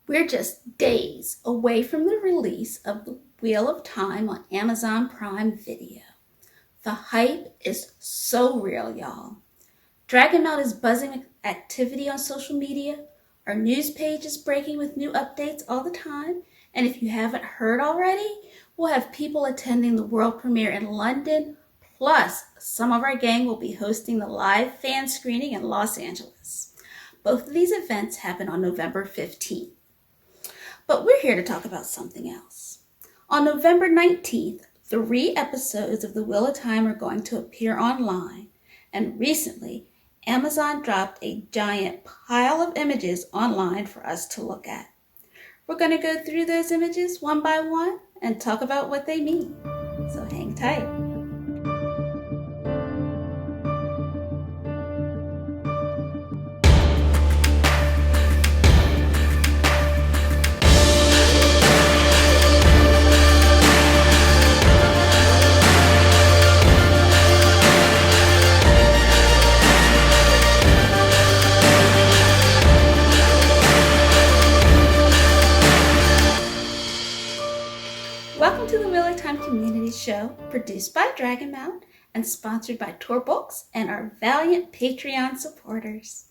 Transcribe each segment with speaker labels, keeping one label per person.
Speaker 1: We're just days away from the release of The Wheel of Time on Amazon Prime Video. The hype is so real, y'all. Dragonmount is buzzing with activity on social media. Our news page is breaking with new updates all the time. And if you haven't heard already, we'll have people attending the world premiere in London. Plus, some of our gang will be hosting the live fan screening in Los Angeles. Both of these events happen on November 15th. But we're here to talk about something else. On November 19th, 3 episodes of The Wheel of Time are going to appear online. And recently, Amazon dropped a giant pile of images online for us to look at. We're going to go through those images one by one and talk about what they mean. So hang tight. Welcome to the Wheel of Time Community Show, produced by Dragonmount and sponsored by Tor Books and our valiant Patreon supporters.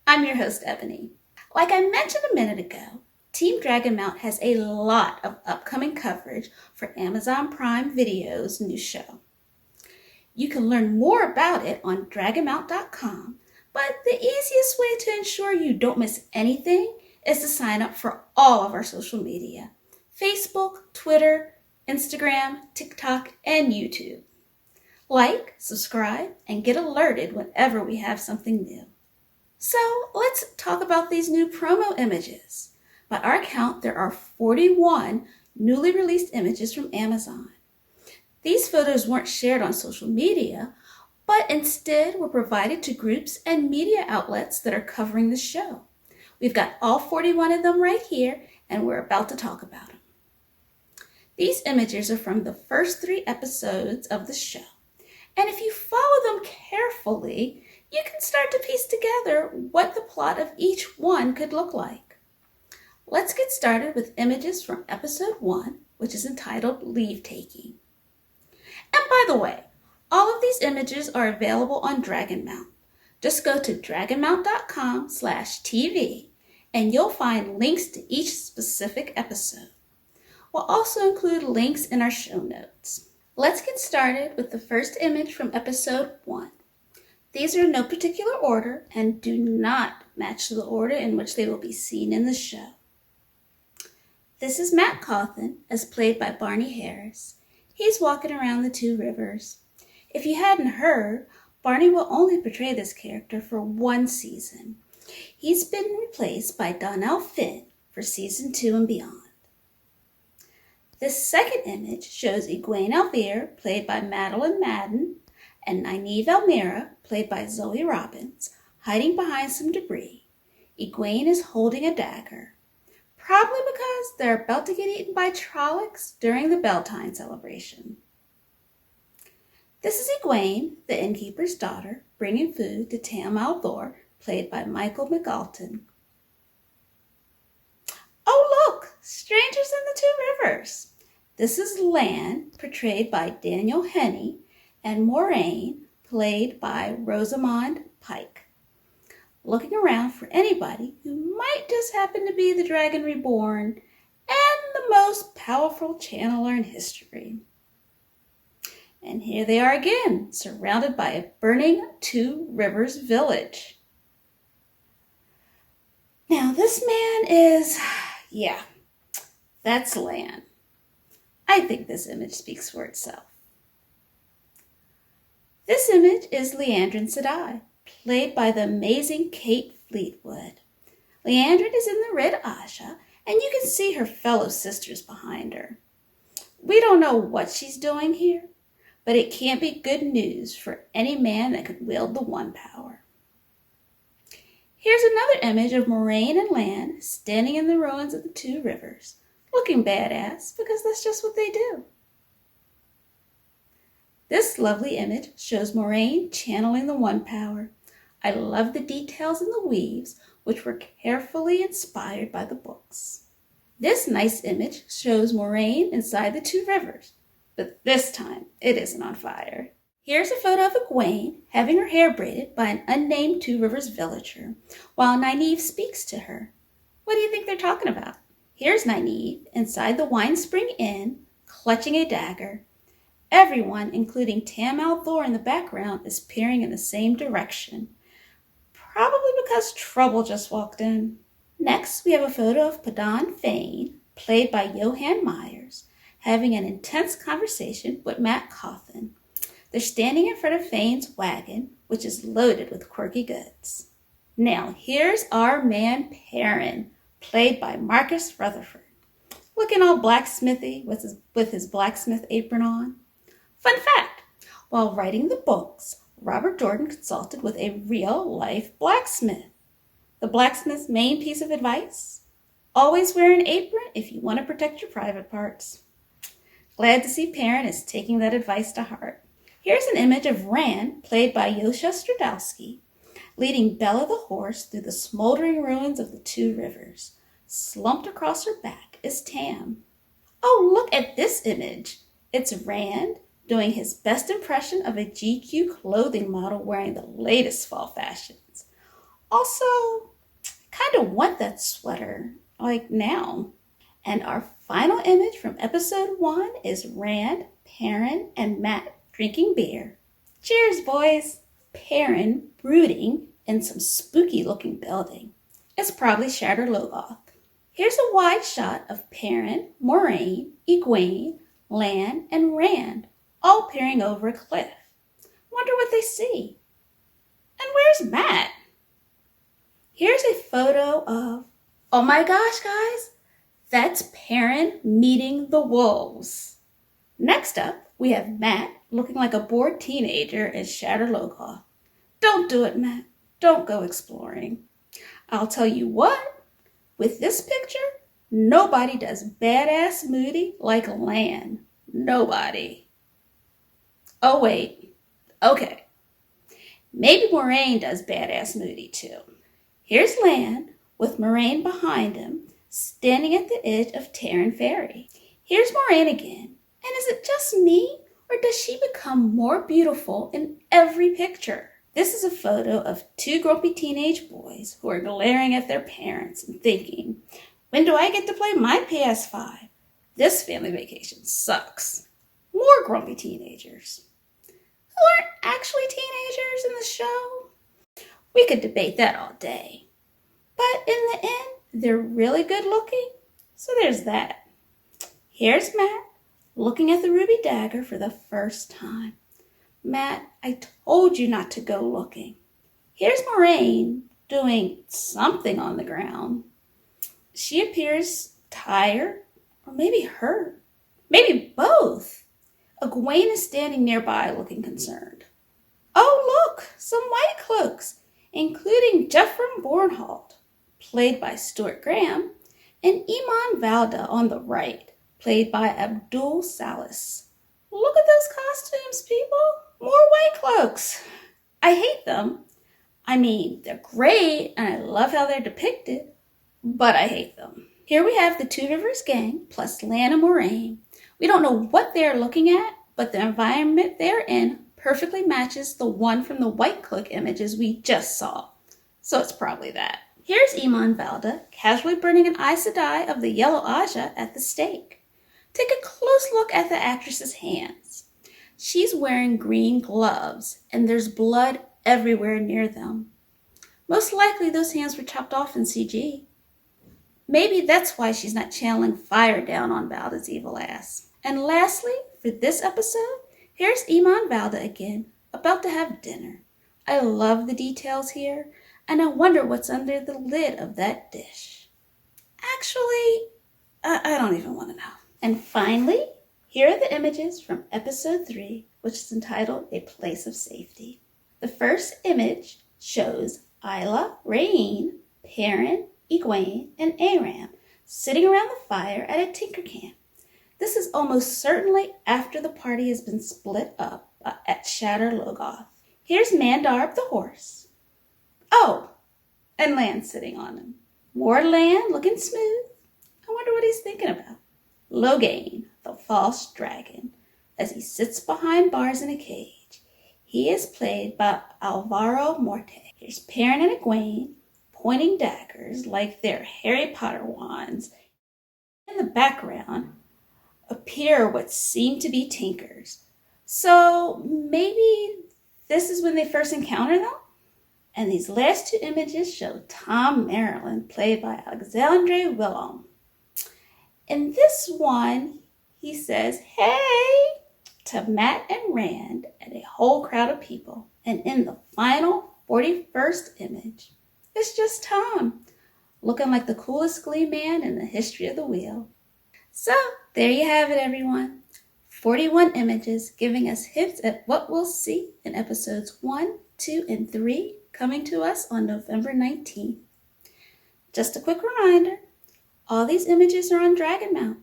Speaker 1: I'm your host, Ebony. Like I mentioned a minute ago, Team Dragonmount has a lot of upcoming coverage for Amazon Prime Video's new show. You can learn more about it on Dragonmount.com, but the easiest way to ensure you don't miss anything is to sign up for all of our social media: Facebook, Twitter, Instagram, TikTok, and YouTube. Like, subscribe, and get alerted whenever we have something new. So let's talk about these new promo images. By our count, there are 41 newly released images from Amazon. These photos weren't shared on social media, but instead were provided to groups and media outlets that are covering the show. We've got all 41 of them right here, and we're about to talk about them. These images are from the first 3 episodes of the show. And if you follow them carefully, you can start to piece together what the plot of each one could look like. Let's get started with images from episode 1, which is entitled Leavetaking. And by the way, all of these images are available on Dragonmount. Just go to dragonmount.com/TV and you'll find links to each specific episode. We'll also include links in our show notes. Let's get started with the first image from episode 1. These are in no particular order and do not match the order in which they will be seen in the show. This is Matt Cawthon, as played by Barney Harris. He's walking around the 2 rivers. If you hadn't heard, Barney will only portray this character for 1 season. He's been replaced by Donnell Finn for season 2 and beyond. This second image shows Egwene Elvire, played by Madeleine Madden, and Nynaeve Elmira, played by Zoe Robbins, hiding behind some debris. Egwene is holding a dagger, probably because they're about to get eaten by Trollocs during the Beltane celebration. This is Egwene, the innkeeper's daughter, bringing food to Tam Al'Thor, played by Michael McAlton. Oh look, strangers in the 2 rivers. This is Lan, portrayed by Daniel Henney, and Moraine, played by Rosamund Pike, looking around for anybody who might just happen to be the Dragon Reborn and the most powerful channeler in history. And here they are again, surrounded by a burning 2 Rivers village. Now this man is, that's Lan. I think this image speaks for itself. This image is Liandrin Sedai, played by the amazing Kate Fleetwood. Liandrin is in the red Asha, and you can see her fellow sisters behind her. We don't know what she's doing here, but it can't be good news for any man that could wield the One Power. Here's another image of Moraine and Lan standing in the ruins of the 2 rivers, looking badass because that's just what they do. This lovely image shows Moraine channeling the One Power. I love the details in the weaves, which were carefully inspired by the books. This nice image shows Moraine inside the two rivers, but this time it isn't on fire. Here's a photo of Egwene having her hair braided by an unnamed Two Rivers villager, while Nynaeve speaks to her. What do you think they're talking about? Here's Nynaeve inside the Wine Spring Inn, clutching a dagger. Everyone, including Tam Althor in the background, is peering in the same direction. Probably because trouble just walked in. Next, we have a photo of Padan Fain, played by Johan Myers, having an intense conversation with Matt Cawthon. They're standing in front of Fain's wagon, which is loaded with quirky goods. Now, here's our man Perrin, played by Marcus Rutherford, looking all blacksmithy with his blacksmith apron on. Fun fact, while writing the books, Robert Jordan consulted with a real-life blacksmith. The blacksmith's main piece of advice? Always wear an apron if you want to protect your private parts. Glad to see Perrin is taking that advice to heart. Here's an image of Rand, played by Yosha Stradowski, leading Bella the horse through the smoldering ruins of the Two Rivers. Slumped across her back is Tam. Oh, look at this image. It's Rand doing his best impression of a GQ clothing model wearing the latest fall fashions. Also, I kind of want that sweater, like now. And our final image from episode 1 is Rand, Perrin, and Matt drinking beer. Cheers, boys! Perrin brooding in some spooky-looking building. It's probably Shatter Logoth. Here's a wide shot of Perrin, Moraine, Egwene, Lan, and Rand, all peering over a cliff. Wonder what they see. And where's Matt? Here's a photo of, oh my gosh, guys, that's Perrin meeting the wolves. Next up, we have Matt looking like a bored teenager in Shatter Logoth. Don't do it, Matt. Don't go exploring. I'll tell you what, with this picture, nobody does badass moody like Lan. Nobody. Oh, wait. Okay. Maybe Moraine does badass moody too. Here's Lan with Moraine behind him, standing at the edge of Terran Ferry. Here's Moraine again. And is it just me, or does she become more beautiful in every picture? This is a photo of two grumpy teenage boys who are glaring at their parents and thinking, when do I get to play my PS5? This family vacation sucks. More grumpy teenagers who aren't actually teenagers in the show. We could debate that all day. But in the end, they're really good looking, so there's that. Here's Matt looking at the ruby dagger for the first time. Matt, I told you not to go looking. Here's Moraine doing something on the ground. She appears tired, or maybe hurt. Maybe both. Egwene is standing nearby looking concerned. Oh, look, some white cloaks, including Jeffrey Bornhold, played by Stuart Graham, and Iman Valda on the right, played by Abdul Salis. Look at those costumes, people. More white cloaks. I hate them. I mean, they're great, and I love how they're depicted, but I hate them. Here we have the Two Rivers gang, plus Lan and Moraine. We don't know what they're looking at, but the environment they're in perfectly matches the one from the white cloak images we just saw. So it's probably that. Here's Iman Valda casually burning an Aes Sedai of the yellow Aja at the stake. Take a close look at the actress's hands. She's wearing green gloves, and there's blood everywhere near them. Most likely those hands were chopped off in CG. Maybe that's why she's not channeling fire down on Valda's evil ass. And lastly, for this episode, here's Iman Valda again, about to have dinner. I love the details here, and I wonder what's under the lid of that dish. Actually, I don't even want to know. And finally, here are the images from episode 3, which is entitled A Place of Safety. The first image shows Isla, Rain, Perrin, Egwene, and Aram sitting around the fire at a tinker camp. This is almost certainly after the party has been split up at Shatter Logoth. Here's Mandarb the horse. Oh, and Lan sitting on him. More Lan looking smooth. I wonder what he's everybody's thinking about. Logain, the false dragon, as he sits behind bars in a cage. He is played by Alvaro Morte. There's Perrin and Egwene pointing daggers like they're Harry Potter wands. In the background appear what seem to be tinkers. So maybe this is when they first encounter them? And these last two images show Thom Merrilin, played by Alexandre Willaume. In this one, he says, "Hey," to Matt and Rand and a whole crowd of people. And in the final 41st image, it's just Thom, looking like the coolest Glee man in the history of the wheel. So, there you have it, everyone. 41 images giving us hints at what we'll see in episodes 1, 2, and 3 coming to us on November 19th. Just a quick reminder, all these images are on Dragonmount,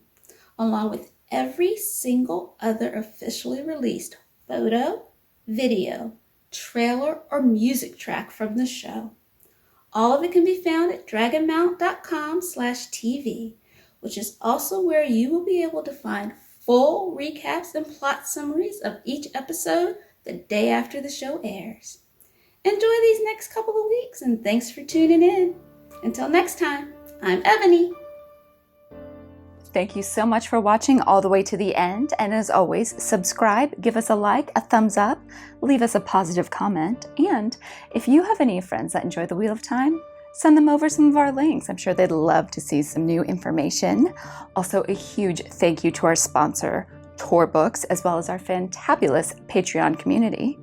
Speaker 1: along with every single other officially released photo, video, trailer, or music track from the show. All of it can be found at dragonmount.com/TV, which is also where you will be able to find full recaps and plot summaries of each episode the day after the show airs. Enjoy these next couple of weeks, and thanks for tuning in. Until next time, I'm Ebony.
Speaker 2: Thank you so much for watching all the way to the end. And as always, subscribe, give us a like, a thumbs up, leave us a positive comment. And if you have any friends that enjoy the Wheel of Time, send them over some of our links. I'm sure they'd love to see some new information. Also, a huge thank you to our sponsor, Tor Books, as well as our fantabulous Patreon community.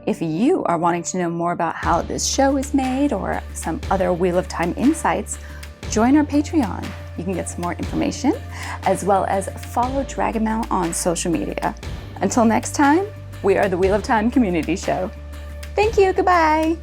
Speaker 2: If you are wanting to know more about how this show is made or some other Wheel of Time insights, join our Patreon. You can get some more information, as well as follow Dragonmount on social media. Until next time, we are the Wheel of Time Community Show. Thank you, goodbye.